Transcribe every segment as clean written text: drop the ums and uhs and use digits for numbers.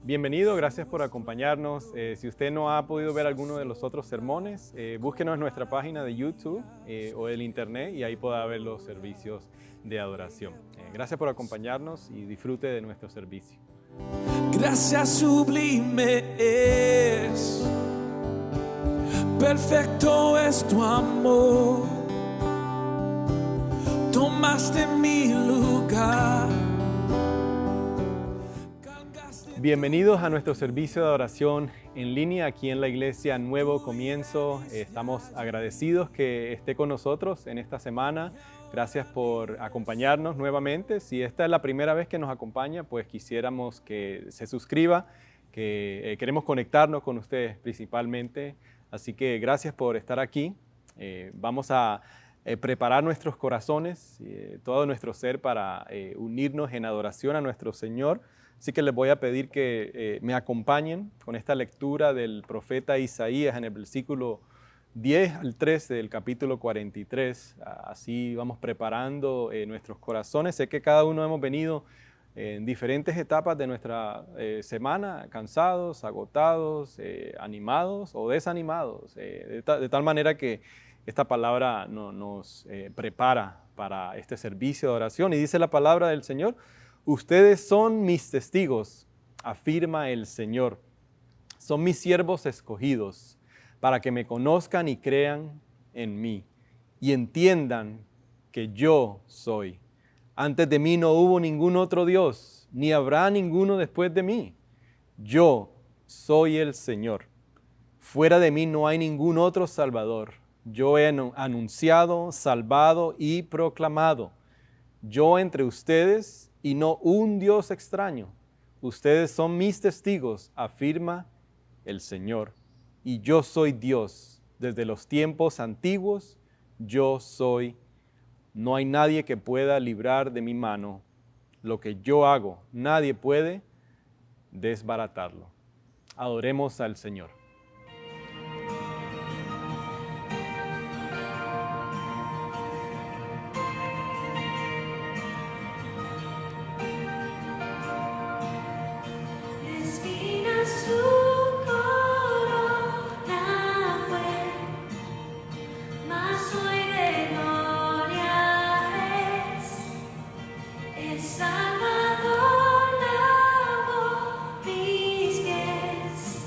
Bienvenido, gracias por acompañarnos. Si usted no ha podido ver alguno de los otros sermones, búsquenos en nuestra página de YouTube o el internet y ahí podrá ver los servicios de adoración. Gracias por acompañarnos y disfrute de nuestro servicio. Gracia sublime es, perfecto es tu amor, tomaste mi lugar. Bienvenidos a nuestro servicio de adoración en línea aquí en la iglesia Nuevo Comienzo. Estamos agradecidos que esté con nosotros en esta semana. Gracias por acompañarnos nuevamente. Si esta es la primera vez que nos acompaña, pues quisiéramos que se suscriba, que queremos conectarnos con ustedes principalmente. Así que gracias por estar aquí. Vamos a preparar nuestros corazones, todo nuestro ser para unirnos en adoración a nuestro Señor. Así que les voy a pedir que me acompañen con esta lectura del profeta Isaías en el versículo 10 al 13 del capítulo 43. Así vamos preparando nuestros corazones. Sé que cada uno hemos venido en diferentes etapas de nuestra semana, cansados, agotados, animados o desanimados, de tal manera que esta palabra nos prepara para este servicio de oración. Y dice la palabra del Señor: ustedes son mis testigos, afirma el Señor. Son mis siervos escogidos, para que me conozcan y crean en mí, y entiendan que yo soy. Antes de mí no hubo ningún otro Dios, ni habrá ninguno después de mí. Yo soy el Señor. Fuera de mí no hay ningún otro Salvador. Yo he anunciado, salvado y proclamado. Yo entre ustedes y no un Dios extraño. Ustedes son mis testigos, afirma el Señor. Y yo soy Dios. Desde los tiempos antiguos, yo soy. No hay nadie que pueda librar de mi mano lo que yo hago. Nadie puede desbaratarlo. Adoremos al Señor. Salvador lavó mis pies.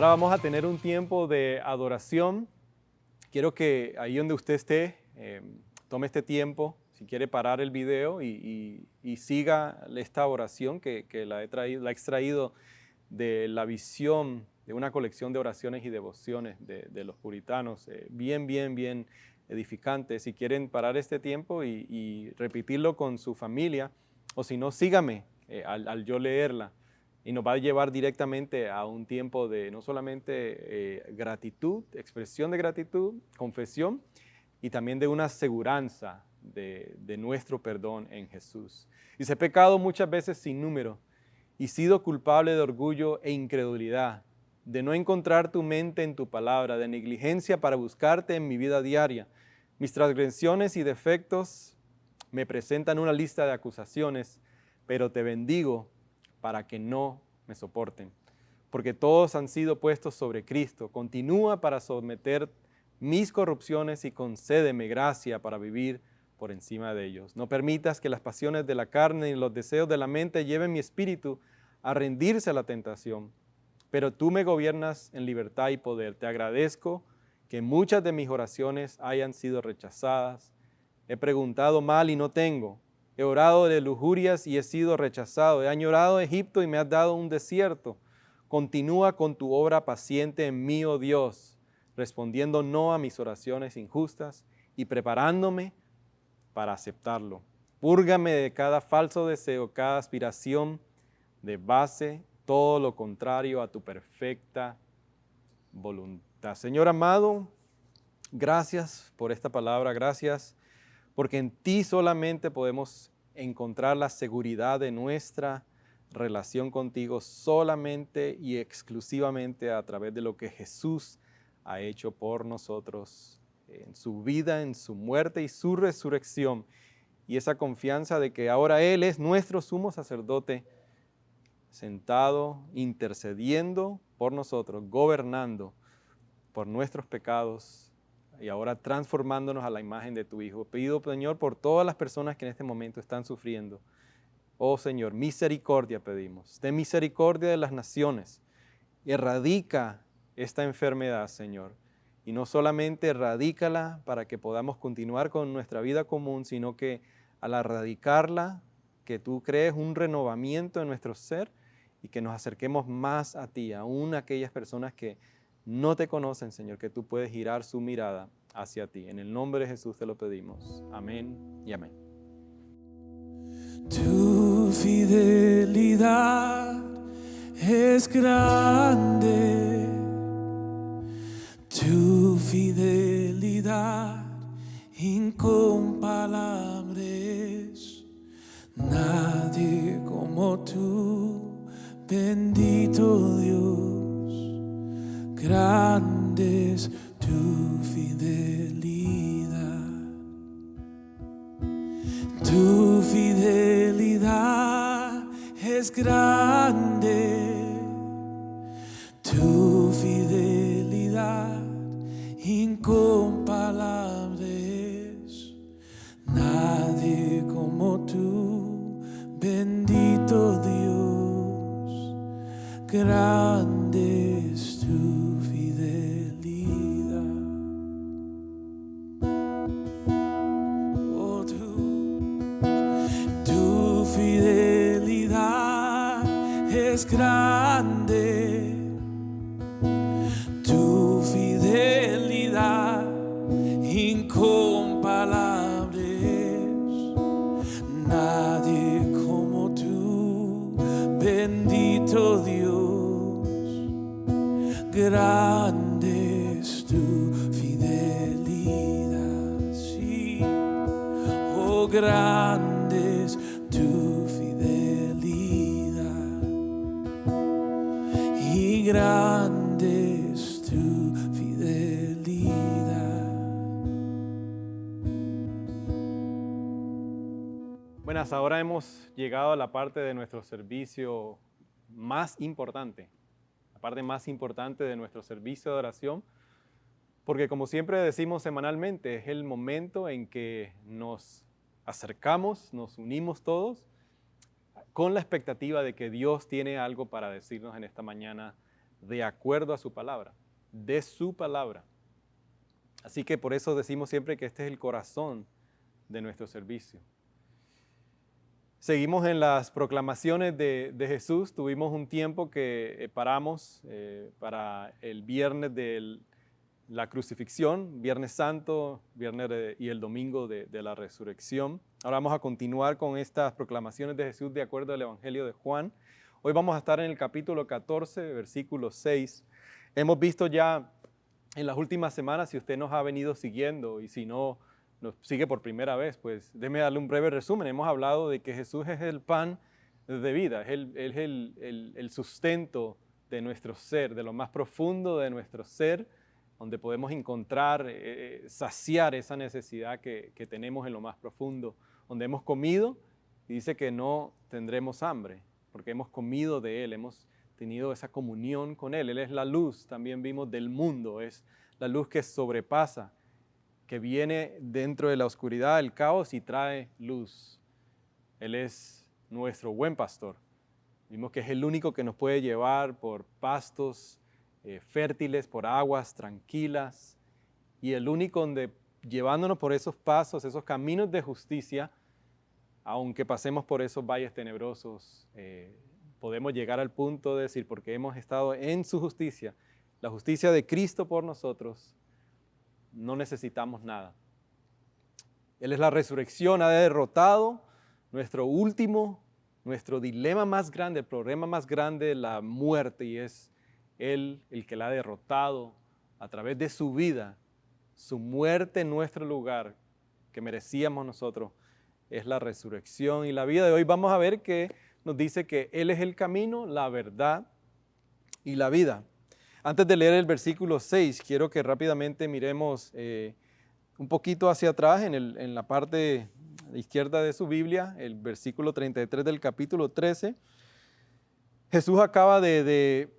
Ahora vamos a tener un tiempo de adoración. Quiero que ahí donde usted esté, tome este tiempo, si quiere parar el video y siga esta oración que la he extraído de la visión de una colección de oraciones y devociones de los puritanos, bien edificantes. Si quieren parar este tiempo y repetirlo con su familia, o si no, sígame al yo leerla. Y nos va a llevar directamente a un tiempo de no solamente gratitud, expresión de gratitud, confesión, y también de una aseguranza de nuestro perdón en Jesús. Dice, he pecado muchas veces sin número y sido culpable de orgullo e incredulidad, de no encontrar tu mente en tu palabra, de negligencia para buscarte en mi vida diaria. Mis transgresiones y defectos me presentan una lista de acusaciones, pero te bendigo para que no me soporten, porque todos han sido puestos sobre Cristo. Continúa para someter mis corrupciones y concédeme gracia para vivir por encima de ellos. No permitas que las pasiones de la carne y los deseos de la mente lleven mi espíritu a rendirse a la tentación, pero tú me gobiernas en libertad y poder. Te agradezco que muchas de mis oraciones hayan sido rechazadas. He preguntado mal y no tengo. He orado de lujurias y he sido rechazado. He añorado Egipto y me has dado un desierto. Continúa con tu obra paciente en mí, oh Dios, respondiendo no a mis oraciones injustas y preparándome para aceptarlo. Púrgame de cada falso deseo, cada aspiración de base, todo lo contrario a tu perfecta voluntad. Señor amado, gracias por esta palabra, gracias porque en ti solamente podemos encontrar la seguridad de nuestra relación contigo solamente y exclusivamente a través de lo que Jesús ha hecho por nosotros en su vida, en su muerte y su resurrección. Y esa confianza de que ahora Él es nuestro sumo sacerdote, sentado, intercediendo por nosotros, gobernando por nuestros pecados, y ahora transformándonos a la imagen de tu Hijo. Pido, Señor, por todas las personas que en este momento están sufriendo. Oh Señor, misericordia pedimos. Ten misericordia de las naciones. Erradica esta enfermedad, Señor. Y no solamente erradícala para que podamos continuar con nuestra vida común, sino que al erradicarla, que tú crees un renovamiento en nuestro ser y que nos acerquemos más a ti, aún aquellas personas que no te conocen, Señor, que tú puedes girar su mirada hacia ti. En el nombre de Jesús te lo pedimos. Amén y amén. Tu fidelidad es grande. Tu fidelidad incomparable es. Nadie como tú, bendito Dios. Grande es tu fidelidad. Tu fidelidad es grande. Tu fidelidad incomparable es. Nadie como tú, bendito Dios. Grande es tu es grande, tu fidelidad incomparable es. Nadie como tú, bendito Dios. Grande es tu fidelidad, sí, oh grande es tu fidelidad. Y grande es tu fidelidad. Buenas, ahora hemos llegado a la parte de nuestro servicio más importante, la parte más importante de nuestro servicio de oración, porque como siempre decimos semanalmente, es el momento en que nos acercamos, nos unimos todos con la expectativa de que Dios tiene algo para decirnos en esta mañana de acuerdo a su palabra, de su palabra. Así que por eso decimos siempre que este es el corazón de nuestro servicio. Seguimos en las proclamaciones de Jesús. Tuvimos un tiempo que paramos para el viernes de la crucifixión, Viernes Santo, y el domingo de la resurrección. Ahora vamos a continuar con estas proclamaciones de Jesús de acuerdo al Evangelio de Juan. Hoy vamos a estar en el capítulo 14, versículo 6. Hemos visto ya en las últimas semanas, si usted nos ha venido siguiendo y si no nos sigue por primera vez, pues déjeme darle un breve resumen. Hemos hablado de que Jesús es el pan de vida, es el sustento de nuestro ser, de lo más profundo de nuestro ser, donde podemos encontrar, saciar esa necesidad que tenemos en lo más profundo, donde hemos comido y dice que no tendremos hambre, porque hemos comido de Él, hemos tenido esa comunión con Él. Él es la luz, también vimos, del mundo, es la luz que sobrepasa, que viene dentro de la oscuridad, el caos y trae luz. Él es nuestro buen pastor. Vimos que es el único que nos puede llevar por pastos fértiles, por aguas tranquilas, y el único donde llevándonos por esos pasos, esos caminos de justicia, aunque pasemos por esos valles tenebrosos, podemos llegar al punto de decir, porque hemos estado en su justicia, la justicia de Cristo por nosotros, no necesitamos nada. Él es la resurrección, ha derrotado nuestro dilema más grande, el problema más grande, la muerte, y es Él el que la ha derrotado a través de su vida, su muerte en nuestro lugar, que merecíamos nosotros, es la resurrección y la vida. De hoy vamos a ver que nos dice que Él es el camino, la verdad y la vida. Antes de leer el versículo 6, quiero que rápidamente miremos un poquito hacia atrás en la parte izquierda de su Biblia, el versículo 33 del capítulo 13. Jesús acaba de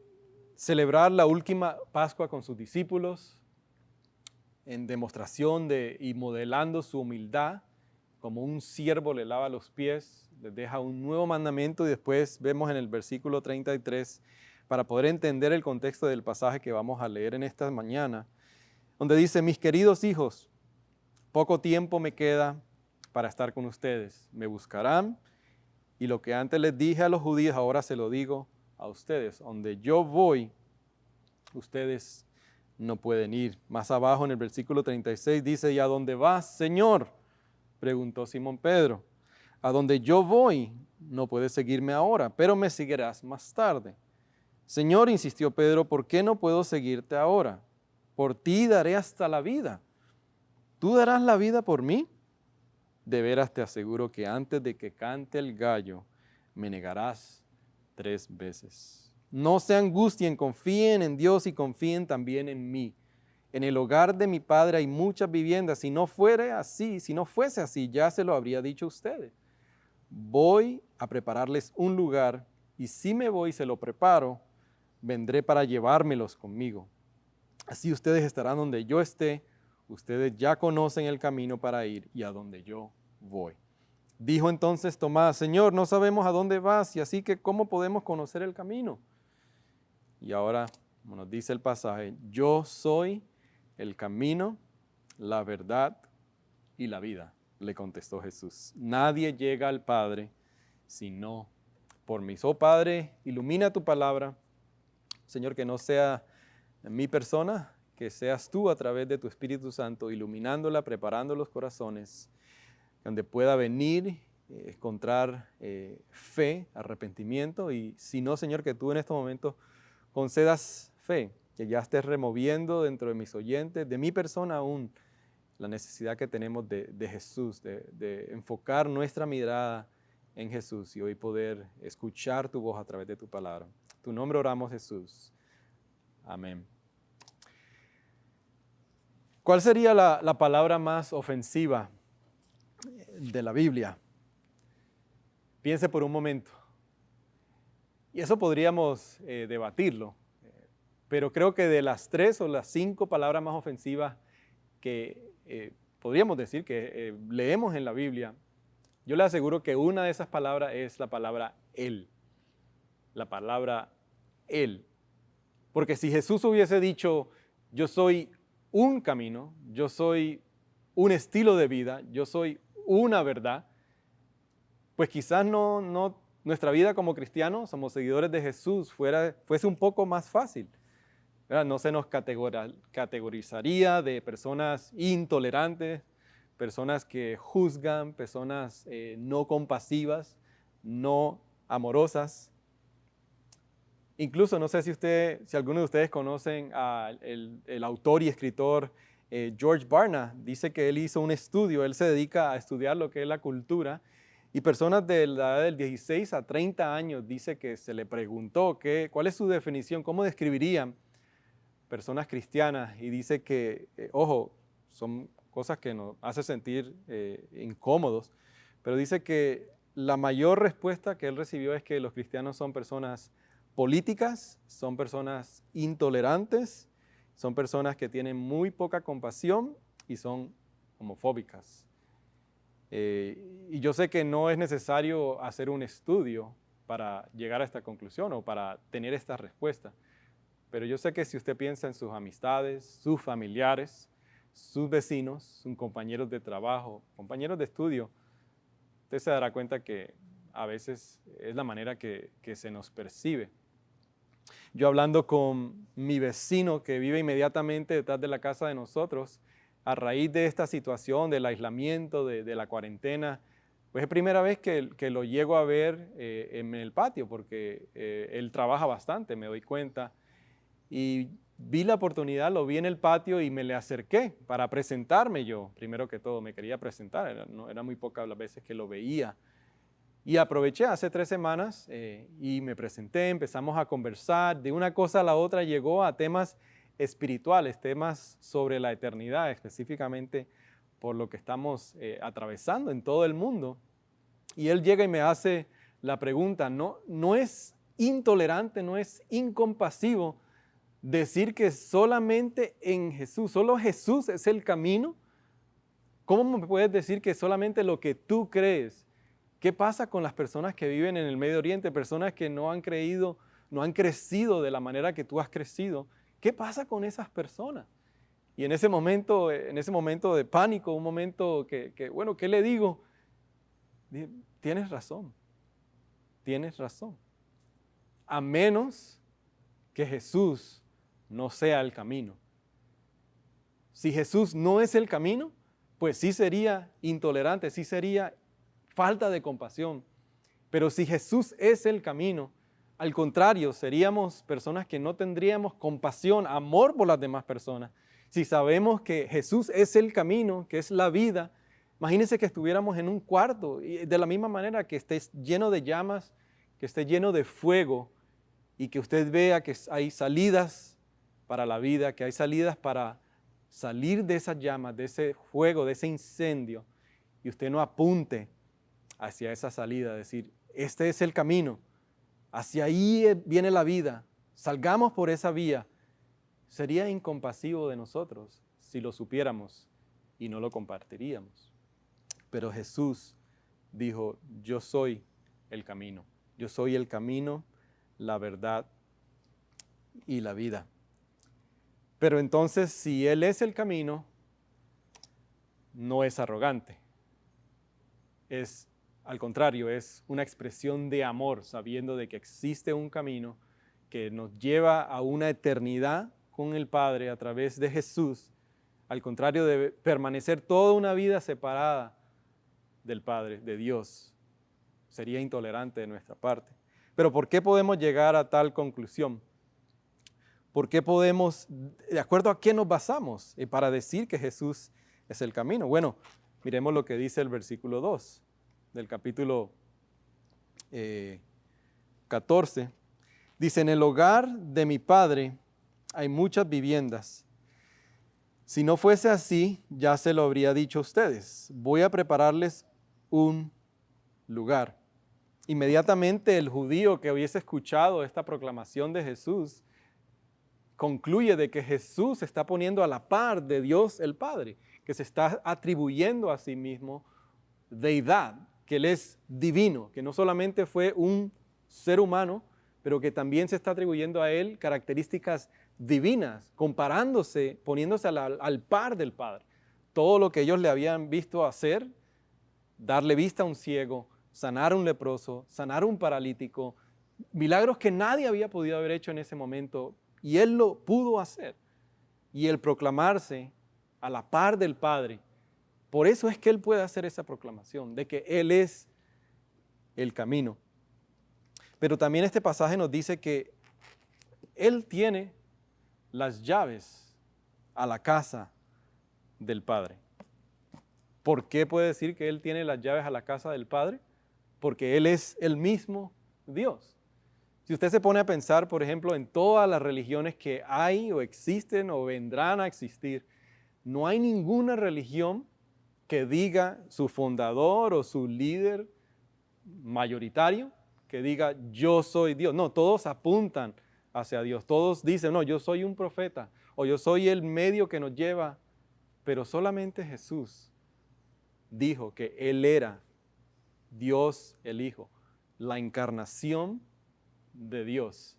celebrar la última Pascua con sus discípulos en demostración y modelando su humildad, como un siervo le lava los pies, les deja un nuevo mandamiento y después vemos en el versículo 33, para poder entender el contexto del pasaje que vamos a leer en esta mañana, donde dice, mis queridos hijos, poco tiempo me queda para estar con ustedes. Me buscarán y lo que antes les dije a los judíos, ahora se lo digo a ustedes. Donde yo voy, ustedes no pueden ir. Más abajo en el versículo 36 dice, ¿y a dónde vas, Señor? Preguntó Simón Pedro. A donde yo voy, no puedes seguirme ahora, pero me seguirás más tarde. Señor, insistió Pedro, ¿por qué no puedo seguirte ahora? Por ti daré hasta la vida. ¿Tú darás la vida por mí? De veras te aseguro que antes de que cante el gallo, me negarás 3 veces. No se angustien, confíen en Dios y confíen también en mí. En el hogar de mi Padre hay muchas viviendas. Si no fuese así, ya se lo habría dicho a ustedes. Voy a prepararles un lugar y si me voy y se lo preparo, vendré para llevármelos conmigo. Así ustedes estarán donde yo esté. Ustedes ya conocen el camino para ir y a donde yo voy. Dijo entonces Tomás, Señor, no sabemos a dónde vas y así que ¿cómo podemos conocer el camino? Y ahora, como nos dice el pasaje, yo soy el camino, la verdad y la vida, le contestó Jesús. Nadie llega al Padre sino por mí. Oh Padre, ilumina tu palabra. Señor, que no sea mi persona, que seas tú a través de tu Espíritu Santo, iluminándola, preparando los corazones, donde pueda venir, encontrar fe, arrepentimiento, y si no, Señor, que tú en estos momentos concedas fe, que ya estés removiendo dentro de mis oyentes, de mi persona aún, la necesidad que tenemos de Jesús, de enfocar nuestra mirada en Jesús y hoy poder escuchar tu voz a través de tu palabra. En tu nombre oramos, Jesús. Amén. ¿Cuál sería la palabra más ofensiva de la Biblia? Piense por un momento. Y eso podríamos debatirlo, pero creo que de las 3 o las 5 palabras más ofensivas que podríamos decir que leemos en la Biblia, yo le aseguro que una de esas palabras es la palabra Él. La palabra Él. Porque si Jesús hubiese dicho, yo soy un camino, yo soy un estilo de vida, yo soy una verdad, pues quizás nuestra vida como cristianos, somos seguidores de Jesús, fuese un poco más fácil, ¿verdad? No se nos categorizaría de personas intolerantes, personas que juzgan, personas no compasivas, no amorosas. Incluso no sé si alguno de ustedes conocen al el autor y escritor George Barna. Dice que él hizo un estudio, él se dedica a estudiar lo que es la cultura, y personas de la edad del 16 a 30 años, dice que se le preguntó cuál es su definición, cómo describirían personas cristianas, y dice que, ojo, son cosas que nos hacen sentir incómodos, pero dice que la mayor respuesta que él recibió es que los cristianos son personas políticas, son personas intolerantes, son personas que tienen muy poca compasión y son homofóbicas. Y yo sé que no es necesario hacer un estudio para llegar a esta conclusión o para tener esta respuesta, pero yo sé que si usted piensa en sus amistades, sus familiares, sus vecinos, sus compañeros de trabajo, compañeros de estudio, usted se dará cuenta que a veces es la manera que se nos percibe. Yo hablando con mi vecino que vive inmediatamente detrás de la casa de nosotros, a raíz de esta situación del aislamiento, de la cuarentena, pues es primera vez que lo llego a ver en el patio, porque él trabaja bastante, me doy cuenta, y vi la oportunidad, lo vi en el patio y me le acerqué para presentarme yo. Primero que todo, me quería presentar, era muy pocas las veces que lo veía. Y aproveché hace 3 semanas y me presenté, empezamos a conversar, de una cosa a la otra llegó a temas espirituales, temas sobre la eternidad, específicamente por lo que estamos atravesando en todo el mundo. Y él llega y me hace la pregunta, no es intolerante, no es incompasivo decir que solamente en Jesús, solo Jesús es el camino. ¿Cómo me puedes decir que solamente lo que tú crees? ¿Qué pasa con las personas que viven en el Medio Oriente, personas que no han creído, no han crecido de la manera que tú has crecido? ¿Qué pasa con esas personas? Y en ese momento de pánico, un momento bueno, ¿qué le digo? Dije, tienes razón. A menos que Jesús no sea el camino. Si Jesús no es el camino, pues sí sería intolerante, sí sería falta de compasión. Pero si Jesús es el camino, al contrario, seríamos personas que no tendríamos compasión, amor por las demás personas. Si sabemos que Jesús es el camino, que es la vida, imagínense que estuviéramos en un cuarto y de la misma manera que esté lleno de llamas, que esté lleno de fuego y que usted vea que hay salidas para la vida, que hay salidas para salir de esas llamas, de ese fuego, de ese incendio, y usted no apunte hacia esa salida, decir, este es el camino, hacia ahí viene la vida, salgamos por esa vía. Sería incompasivo de nosotros si lo supiéramos y no lo compartiríamos. Pero Jesús dijo, yo soy el camino, la verdad y la vida. Pero entonces, si Él es el camino, no es arrogante. Al contrario, es una expresión de amor, sabiendo de que existe un camino que nos lleva a una eternidad con el Padre a través de Jesús, al contrario de permanecer toda una vida separada del Padre, de Dios. Sería intolerante de nuestra parte. Pero ¿por qué podemos llegar a tal conclusión? ¿Por qué podemos, de acuerdo a qué nos basamos para decir que Jesús es el camino? Bueno, miremos lo que dice el versículo 2 del capítulo 14. Dice, en el hogar de mi Padre hay muchas viviendas. Si no fuese así, ya se lo habría dicho a ustedes. Voy a prepararles un lugar. Inmediatamente el judío que hubiese escuchado esta proclamación de Jesús concluye de que Jesús se está poniendo a la par de Dios el Padre, que se está atribuyendo a sí mismo deidad, que Él es divino, que no solamente fue un ser humano, pero que también se está atribuyendo a Él características divinas, comparándose, poniéndose al par del Padre. Todo lo que ellos le habían visto hacer, darle vista a un ciego, sanar a un leproso, sanar a un paralítico, milagros que nadie había podido haber hecho en ese momento, y Él lo pudo hacer. Y el proclamarse a la par del Padre, por eso es que Él puede hacer esa proclamación, de que Él es el camino. Pero también este pasaje nos dice que Él tiene las llaves a la casa del Padre. ¿Por qué puede decir que Él tiene las llaves a la casa del Padre? Porque Él es el mismo Dios. Si usted se pone a pensar, por ejemplo, en todas las religiones que hay o existen o vendrán a existir, no hay ninguna religión que diga su fundador o su líder mayoritario, que diga yo soy Dios. No, todos apuntan hacia Dios. Todos dicen, no, yo soy un profeta o yo soy el medio que nos lleva. Pero solamente Jesús dijo que Él era Dios el Hijo, la encarnación de Dios.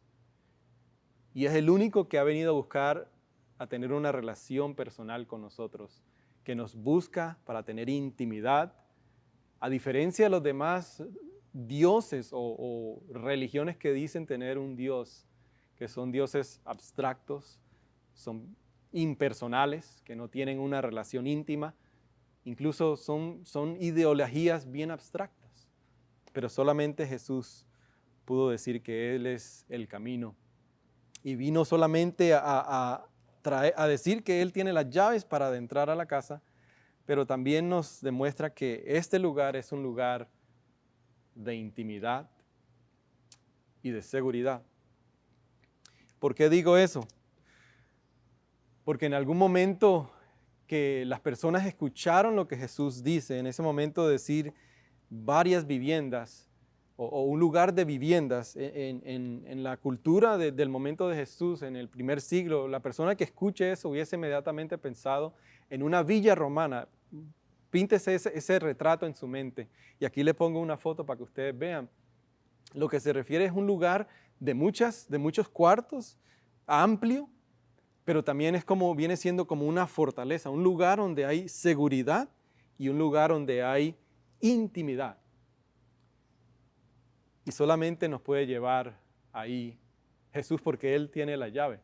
Y es el único que ha venido a buscar a tener una relación personal con nosotros, que nos busca para tener intimidad, a diferencia de los demás dioses o religiones que dicen tener un Dios, que son dioses abstractos, son impersonales, que no tienen una relación íntima, incluso son ideologías bien abstractas. Pero solamente Jesús pudo decir que Él es el camino. Y vino solamente a decir que Él tiene las llaves para adentrar a la casa, pero también nos demuestra que este lugar es un lugar de intimidad y de seguridad. ¿Por qué digo eso? Porque en algún momento que las personas escucharon lo que Jesús dice, en ese momento decir varias viviendas o un lugar de viviendas en la cultura del momento de Jesús, en el primer siglo, la persona que escuche eso hubiese inmediatamente pensado en una villa romana. Píntese ese retrato en su mente. Y aquí le pongo una foto para que ustedes vean. Lo que se refiere es un lugar de muchos cuartos, amplio, pero también viene siendo como una fortaleza, un lugar donde hay seguridad y un lugar donde hay intimidad. Y solamente nos puede llevar ahí Jesús porque Él tiene la llave.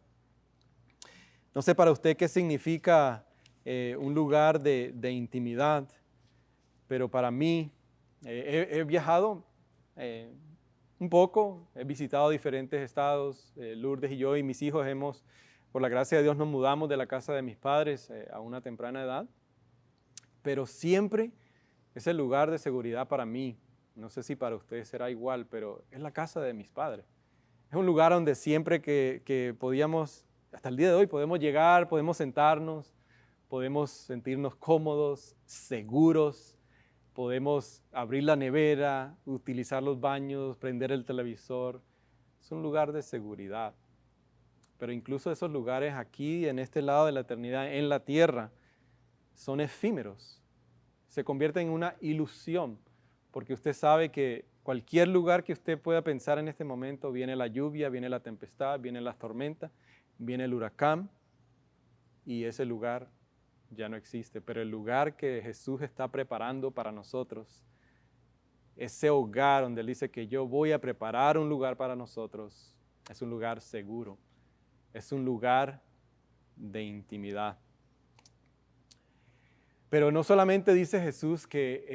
No sé para usted qué significa un lugar de intimidad, pero para mí he viajado un poco, he visitado diferentes estados. Lourdes y yo y mis hijos por la gracia de Dios, nos mudamos de la casa de mis padres a una temprana edad, pero siempre es el lugar de seguridad para mí. No sé si para ustedes será igual, pero es la casa de mis padres. Es un lugar donde siempre que podíamos, hasta el día de hoy, podemos llegar, podemos sentarnos, podemos sentirnos cómodos, seguros, podemos abrir la nevera, utilizar los baños, prender el televisor. Es un lugar de seguridad. Pero incluso esos lugares aquí, en este lado de la eternidad, en la tierra, son efímeros. Se convierten en una ilusión, porque usted sabe que cualquier lugar que usted pueda pensar en este momento, viene la lluvia, viene la tempestad, vienen las tormentas, viene el huracán, y ese lugar ya no existe. Pero el lugar que Jesús está preparando para nosotros, ese hogar donde Él dice que yo voy a preparar un lugar para nosotros, es un lugar seguro, es un lugar de intimidad. Pero no solamente dice Jesús que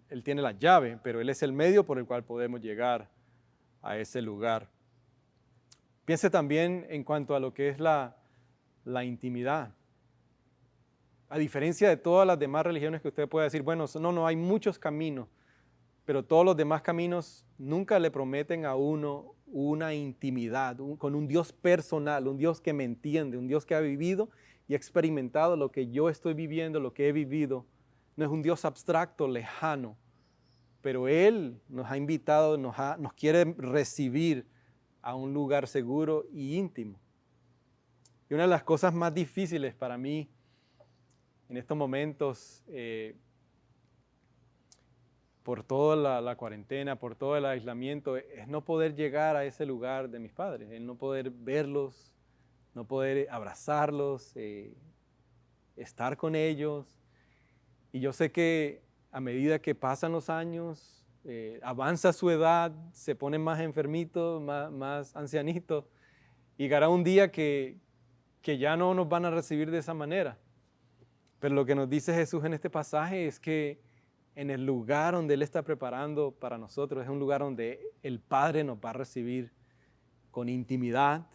Él tiene la llave, pero Él es el medio por el cual podemos llegar a ese lugar. Piense también en cuanto a lo que es la intimidad. A diferencia de todas las demás religiones que usted puede decir, bueno, no, hay muchos caminos, pero todos los demás caminos nunca le prometen a uno una intimidad con un Dios personal, un Dios que me entiende, un Dios que ha vivido y experimentado lo que yo estoy viviendo, lo que he vivido. No es un Dios abstracto, lejano, pero Él nos ha invitado, nos quiere recibir a un lugar seguro y íntimo. Y una de las cosas más difíciles para mí en estos momentos, por toda la cuarentena, por todo el aislamiento, es no poder llegar a ese lugar de mis padres, el no poder verlos, no poder abrazarlos, estar con ellos. Y yo sé que a medida que pasan los años, avanza su edad, se ponen más enfermitos, más ancianitos, y llegará un día que ya no nos van a recibir de esa manera. Pero lo que nos dice Jesús en este pasaje es que en el lugar donde Él está preparando para nosotros, es un lugar donde el Padre nos va a recibir con intimidad,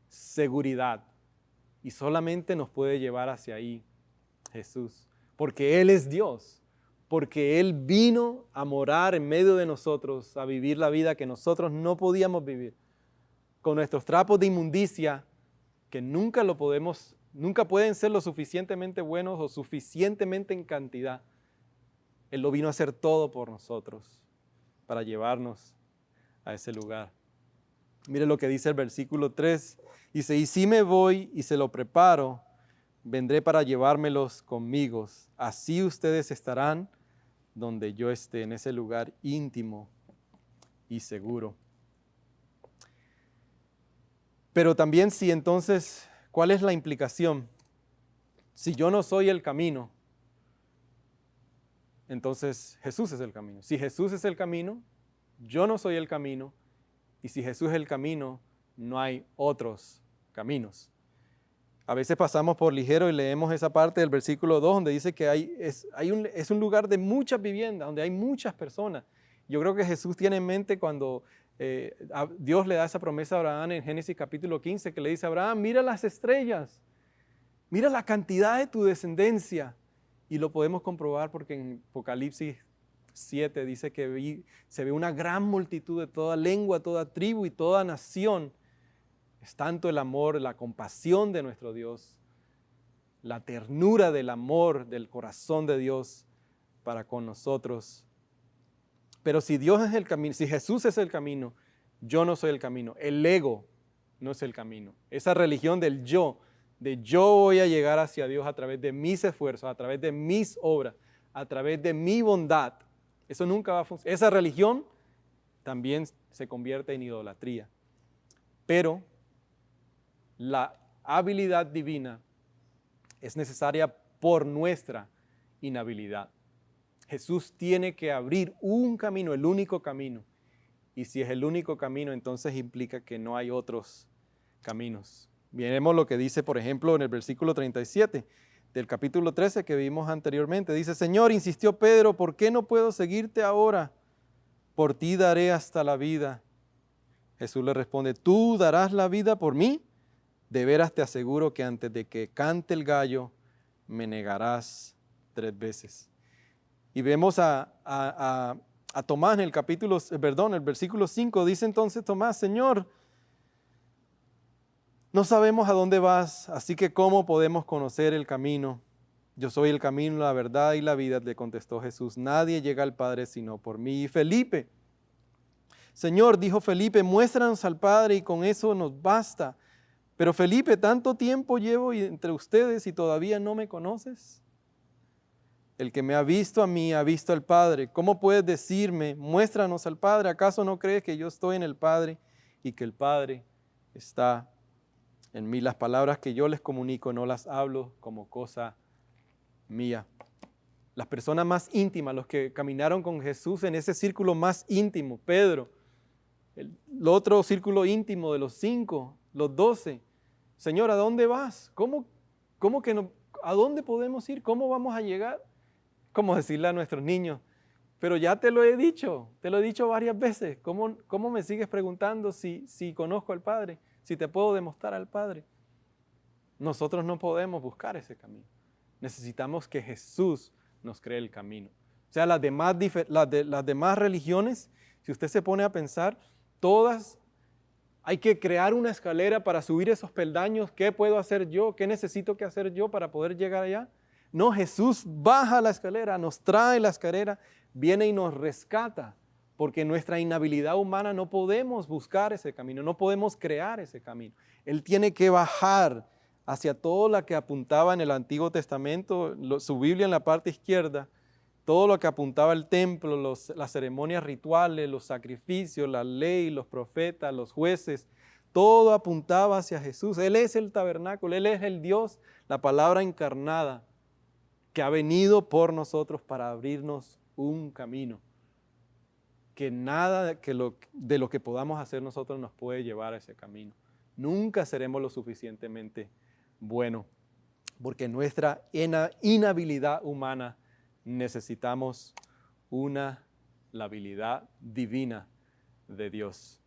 seguridad, y solamente nos puede llevar hacia ahí Jesús, porque Él es Dios, porque Él vino a morar en medio de nosotros, a vivir la vida que nosotros no podíamos vivir, con nuestros trapos de inmundicia, que nunca pueden ser lo suficientemente buenos o suficientemente en cantidad. Él lo vino a hacer todo por nosotros, para llevarnos a ese lugar. Mire lo que dice el versículo 3. Dice, y si me voy y se lo preparo, vendré para llevármelos conmigo. Así ustedes estarán donde yo esté, en ese lugar íntimo y seguro. Pero también si entonces, ¿cuál es la implicación? Si yo no soy el camino, entonces Jesús es el camino. Si Jesús es el camino, yo no soy el camino. Y si Jesús es el camino, no hay otros caminos. A veces pasamos por ligero y leemos esa parte del versículo 2 donde dice que es un lugar de muchas viviendas, donde hay muchas personas. Yo creo que Jesús tiene en mente cuando Dios le da esa promesa a Abraham en Génesis capítulo 15, que le dice a Abraham, mira las estrellas, mira la cantidad de tu descendencia. Y lo podemos comprobar porque en Apocalipsis 7 dice que se ve una gran multitud de toda lengua, toda tribu y toda nación. Es tanto el amor, la compasión de nuestro Dios, la ternura del amor del corazón de Dios para con nosotros. Pero si Dios es el camino, si Jesús es el camino, yo no soy el camino. El ego no es el camino. Esa religión del yo, de yo voy a llegar hacia Dios a través de mis esfuerzos, a través de mis obras, a través de mi bondad. Eso nunca va a funcionar. Esa religión también se convierte en idolatría. Pero la habilidad divina es necesaria por nuestra inhabilidad. Jesús tiene que abrir un camino, el único camino. Y si es el único camino, entonces implica que no hay otros caminos. Veremos lo que dice, por ejemplo, en el versículo 37 del capítulo 13 que vimos anteriormente. Dice, Señor, insistió Pedro, ¿por qué no puedo seguirte ahora? Por ti daré hasta la vida. Jesús le responde, ¿tú darás la vida por mí? De veras te aseguro que antes de que cante el gallo, me negarás 3 veces. Y vemos a Tomás en el versículo 5, dice entonces Tomás, Señor, no sabemos a dónde vas, así que ¿cómo podemos conocer el camino? Yo soy el camino, la verdad y la vida, le contestó Jesús. Nadie llega al Padre sino por mí. Y Felipe, Señor, dijo Felipe, muéstranos al Padre y con eso nos basta. Pero Felipe, tanto tiempo llevo entre ustedes y todavía no me conoces. El que me ha visto a mí, ha visto al Padre. ¿Cómo puedes decirme, muéstranos al Padre? ¿Acaso no crees que yo estoy en el Padre y que el Padre está en mí? Las palabras que yo les comunico no las hablo como cosa mía. Las personas más íntimas, los que caminaron con Jesús en ese círculo más íntimo, Pedro, el otro círculo íntimo de los 5, los 12. Señor, ¿a dónde vas? ¿Cómo que no? ¿A dónde podemos ir? ¿Cómo vamos a llegar? ¿Cómo decirle a nuestros niños? Pero ya te lo he dicho varias veces. ¿Cómo me sigues preguntando si conozco al Padre? Si te puedo demostrar al Padre. Nosotros no podemos buscar ese camino. Necesitamos que Jesús nos cree el camino. O sea, las demás religiones, si usted se pone a pensar, todas hay que crear una escalera para subir esos peldaños. ¿Qué puedo hacer yo? ¿Qué necesito que hacer yo para poder llegar allá? No, Jesús baja la escalera, nos trae la escalera, viene y nos rescata, porque en nuestra inhabilidad humana no podemos buscar ese camino, no podemos crear ese camino. Él tiene que bajar hacia todo lo que apuntaba en el Antiguo Testamento, su Biblia en la parte izquierda, todo lo que apuntaba al templo, las ceremonias rituales, los sacrificios, la ley, los profetas, los jueces, todo apuntaba hacia Jesús. Él es el tabernáculo, Él es el Dios, la palabra encarnada, que ha venido por nosotros para abrirnos un camino. Que nada de lo que podamos hacer nosotros nos puede llevar a ese camino. Nunca seremos lo suficientemente buenos, porque nuestra inhabilidad humana necesitamos la habilidad divina de Dios.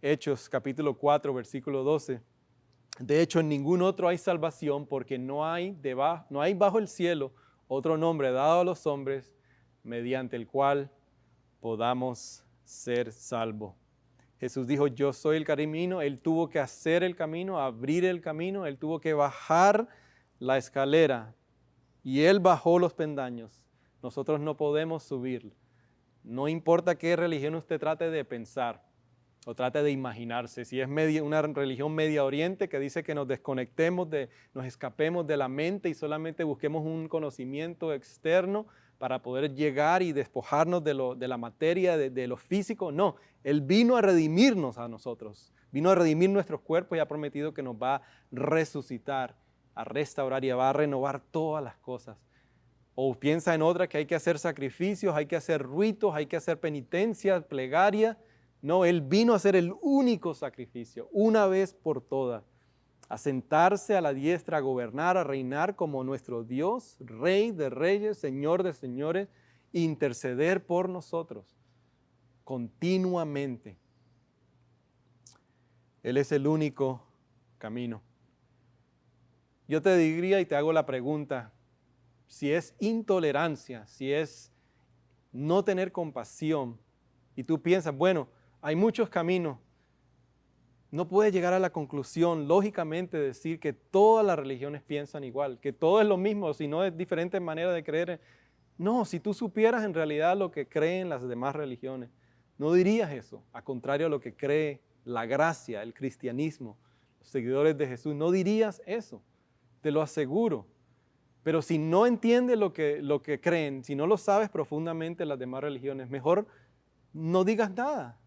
Hechos capítulo 4, versículo 12. De hecho, en ningún otro hay salvación, porque no hay bajo el cielo otro nombre dado a los hombres mediante el cual podamos ser salvos. Jesús dijo, yo soy el camino. Él tuvo que hacer el camino, abrir el camino. Él tuvo que bajar la escalera y Él bajó los peldaños. Nosotros no podemos subir. No importa qué religión usted trate de pensar o trate de imaginarse. Si es una religión media oriente que dice que nos desconectemos, nos escapemos de la mente y solamente busquemos un conocimiento externo para poder llegar y despojarnos de la materia, de lo físico. No, Él vino a redimirnos a nosotros. Vino a redimir nuestros cuerpos y ha prometido que nos va a resucitar, a restaurar y va a renovar todas las cosas. O piensa en otra que hay que hacer sacrificios, hay que hacer ritos, hay que hacer penitencias, plegarias. No, Él vino a ser el único sacrificio, una vez por todas, a sentarse a la diestra, a gobernar, a reinar como nuestro Dios, Rey de reyes, Señor de señores, interceder por nosotros continuamente. Él es el único camino. Yo te diría y te hago la pregunta, si es intolerancia, si es no tener compasión, y tú piensas, bueno, hay muchos caminos, no puedes llegar a la conclusión, lógicamente, decir que todas las religiones piensan igual, que todo es lo mismo, si no es diferentes maneras de creer. No, si tú supieras en realidad lo que creen las demás religiones, no dirías eso, a contrario a lo que cree la gracia, el cristianismo, los seguidores de Jesús, no dirías eso, te lo aseguro. Pero si no entiendes lo que creen, si no lo sabes profundamente las demás religiones, mejor no digas nada.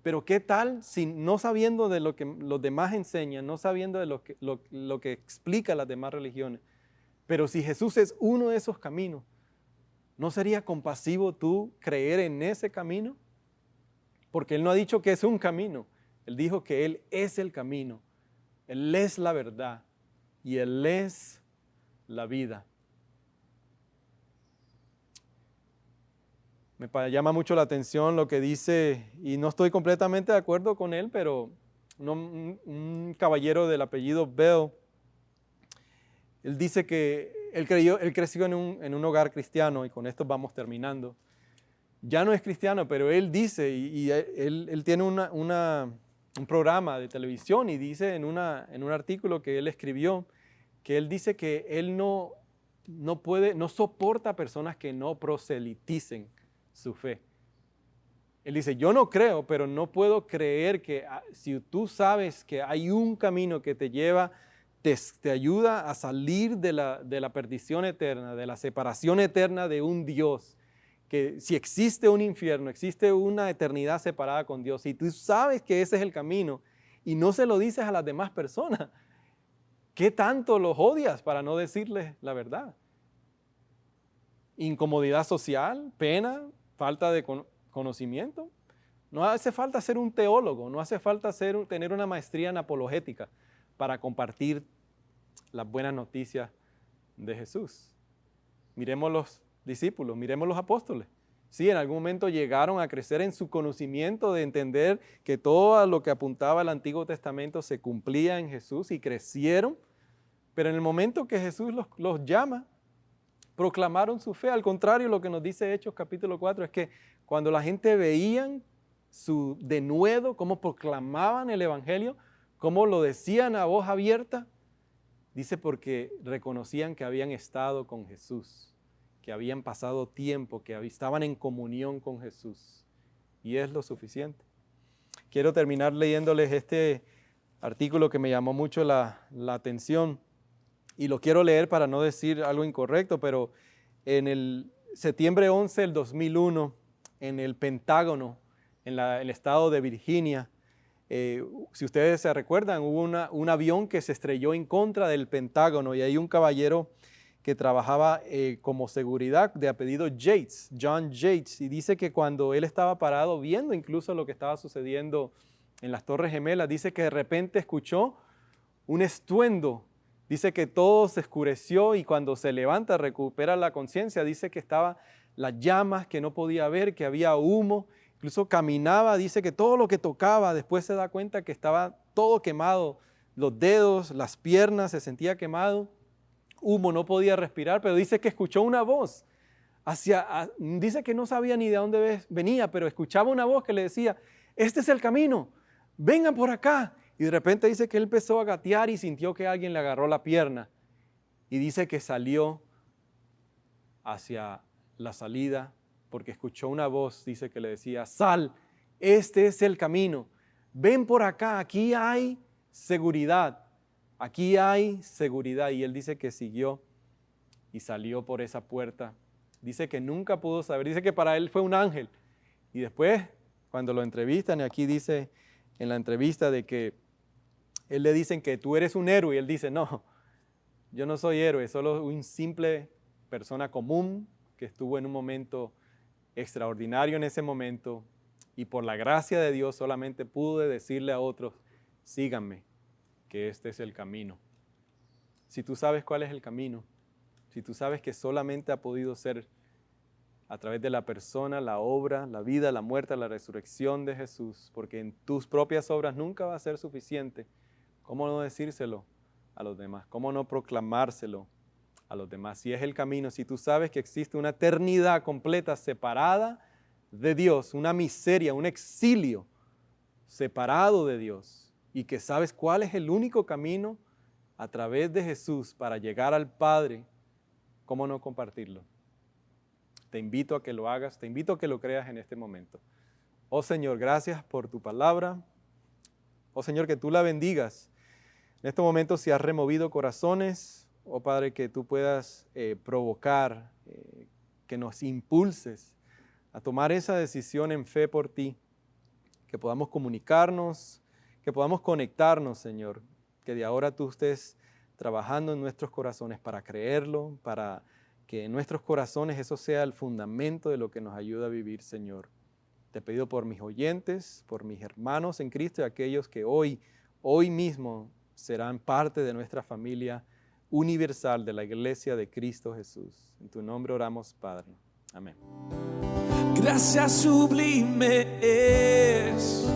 Pero ¿qué tal si no sabiendo de lo que los demás enseñan, no sabiendo de lo que explica las demás religiones, pero si Jesús es uno de esos caminos, ¿no sería compasivo tú creer en ese camino? Porque Él no ha dicho que es un camino, Él dijo que Él es el camino, Él es la verdad y Él es la vida. Me llama mucho la atención lo que dice, y no estoy completamente de acuerdo con él, pero un caballero del apellido Bell, él dice que él creció en un hogar cristiano, y con esto vamos terminando. Ya no es cristiano, pero él dice, y él tiene un programa de televisión, y dice en un artículo que él escribió, que él dice que él no soporta personas que no proseliticen su fe. Él dice, yo no creo, pero no puedo creer que si tú sabes que hay un camino que te lleva, te ayuda a salir de la perdición eterna, de la separación eterna de un Dios, que si existe un infierno, existe una eternidad separada con Dios, y tú sabes que ese es el camino y no se lo dices a las demás personas, ¿qué tanto los odias para no decirles la verdad? Incomodidad social, pena, falta de conocimiento. No hace falta ser un teólogo, no hace falta tener una maestría en apologética para compartir las buenas noticias de Jesús. Miremos los discípulos, miremos los apóstoles. Sí, en algún momento llegaron a crecer en su conocimiento de entender que todo lo que apuntaba el Antiguo Testamento se cumplía en Jesús y crecieron, pero en el momento que Jesús los llama, proclamaron su fe. Al contrario, lo que nos dice Hechos capítulo 4 es que cuando la gente veían su denuedo, cómo proclamaban el evangelio, cómo lo decían a voz abierta, dice porque reconocían que habían estado con Jesús, que habían pasado tiempo, que estaban en comunión con Jesús. Y es lo suficiente. Quiero terminar leyéndoles este artículo que me llamó mucho la atención. Y lo quiero leer para no decir algo incorrecto, pero septiembre 11 del 2001, en el Pentágono, en el estado de Virginia, si ustedes se recuerdan, hubo un avión que se estrelló en contra del Pentágono y hay un caballero que trabajaba como seguridad de apellido Yates, John Yates, y dice que cuando él estaba parado viendo incluso lo que estaba sucediendo en las Torres Gemelas, dice que de repente escuchó un estruendo, dice que todo se oscureció y cuando se levanta, recupera la conciencia, dice que estaba las llamas, que no podía ver, que había humo, incluso caminaba, dice que todo lo que tocaba, después se da cuenta que estaba todo quemado, los dedos, las piernas, se sentía quemado, humo, no podía respirar, pero dice que escuchó una voz, dice que no sabía ni de dónde venía, pero escuchaba una voz que le decía, este es el camino, vengan por acá. Y de repente dice que él empezó a gatear y sintió que alguien le agarró la pierna. Y dice que salió hacia la salida porque escuchó una voz, dice que le decía, sal, este es el camino, ven por acá, aquí hay seguridad, aquí hay seguridad. Y él dice que siguió y salió por esa puerta. Dice que nunca pudo saber, dice que para él fue un ángel. Y después, cuando lo entrevistan, y aquí dice en la entrevista de que él le dicen que tú eres un héroe, y él dice, no, yo no soy héroe, solo un simple persona común que estuvo en un momento extraordinario en ese momento y por la gracia de Dios solamente pude decirle a otros, síganme, que este es el camino. Si tú sabes cuál es el camino, si tú sabes que solamente ha podido ser a través de la persona, la obra, la vida, la muerte, la resurrección de Jesús, porque en tus propias obras nunca va a ser suficiente, ¿cómo no decírselo a los demás? ¿Cómo no proclamárselo a los demás? Si es el camino, si tú sabes que existe una eternidad completa separada de Dios, una miseria, un exilio separado de Dios, y que sabes cuál es el único camino a través de Jesús para llegar al Padre, ¿cómo no compartirlo? Te invito a que lo hagas, te invito a que lo creas en este momento. Oh Señor, gracias por tu palabra. Oh Señor, que tú la bendigas. En este momento si has removido corazones, oh Padre, que tú puedas provocar, que nos impulses a tomar esa decisión en fe por ti, que podamos comunicarnos, que podamos conectarnos, Señor, que de ahora tú estés trabajando en nuestros corazones para creerlo, para que en nuestros corazones eso sea el fundamento de lo que nos ayuda a vivir, Señor. Te pido por mis oyentes, por mis hermanos en Cristo y aquellos que hoy mismo serán parte de nuestra familia universal de la Iglesia de Cristo Jesús. En tu nombre oramos, Padre. Amén. Gracias sublime es,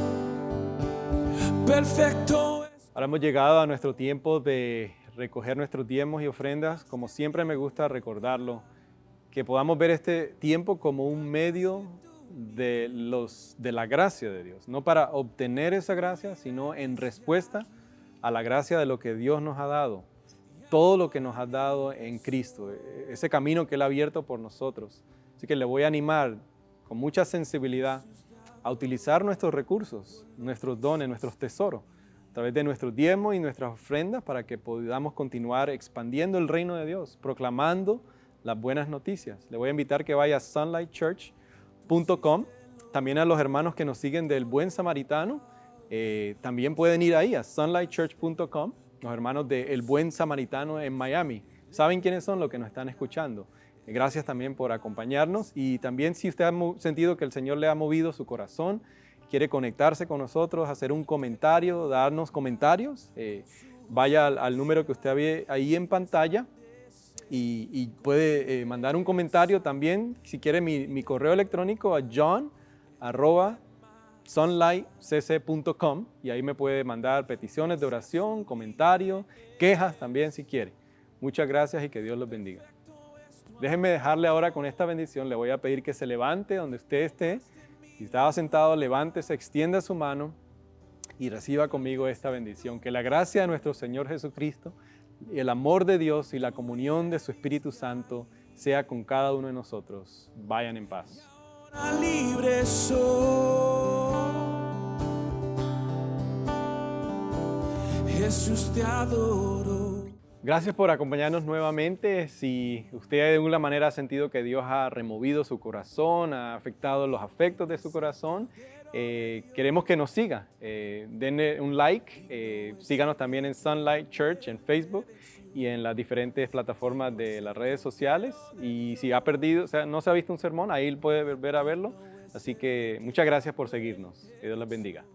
perfecto es. Ahora hemos llegado a nuestro tiempo de recoger nuestros diezmos y ofrendas. Como siempre me gusta recordarlo, que podamos ver este tiempo como un medio de la gracia de Dios, no para obtener esa gracia, sino en respuesta a la gracia de lo que Dios nos ha dado, todo lo que nos ha dado en Cristo, ese camino que Él ha abierto por nosotros. Así que le voy a animar con mucha sensibilidad a utilizar nuestros recursos, nuestros dones, nuestros tesoros, a través de nuestros diezmos y nuestras ofrendas para que podamos continuar expandiendo el reino de Dios, proclamando las buenas noticias. Le voy a invitar que vaya a sunlightchurch.com. También a los hermanos que nos siguen del Buen Samaritano, también pueden ir ahí a sunlightchurch.com. Los hermanos de El Buen Samaritano en Miami. ¿Saben quiénes son los que nos están escuchando? Gracias también por acompañarnos. Y también si usted ha sentido que el Señor le ha movido su corazón, quiere conectarse con nosotros, hacer un comentario, darnos comentarios, vaya al número que usted ve ahí en pantalla y puede mandar un comentario también. Si quiere mi correo electrónico a john@sunlightcc.com y ahí me puede mandar peticiones de oración, comentarios, quejas también si quiere. Muchas gracias y que Dios los bendiga. Déjenme dejarle ahora con esta bendición. Le voy a pedir que se levante donde usted esté. Si estaba sentado, levántese, extienda su mano y reciba conmigo esta bendición. Que la gracia de nuestro Señor Jesucristo y el amor de Dios y la comunión de su Espíritu Santo sea con cada uno de nosotros. Vayan en paz. Libre soy. Jesús te adoro. Gracias por acompañarnos nuevamente. Si usted de alguna manera ha sentido que Dios ha removido su corazón, ha afectado los afectos de su corazón, queremos que nos siga. Denle un like, síganos también en Sunlight Church en Facebook y en las diferentes plataformas de las redes sociales. Y si ha perdido, o sea, no se ha visto un sermón, ahí puede volver a verlo. Así que muchas gracias por seguirnos. Que Dios les bendiga.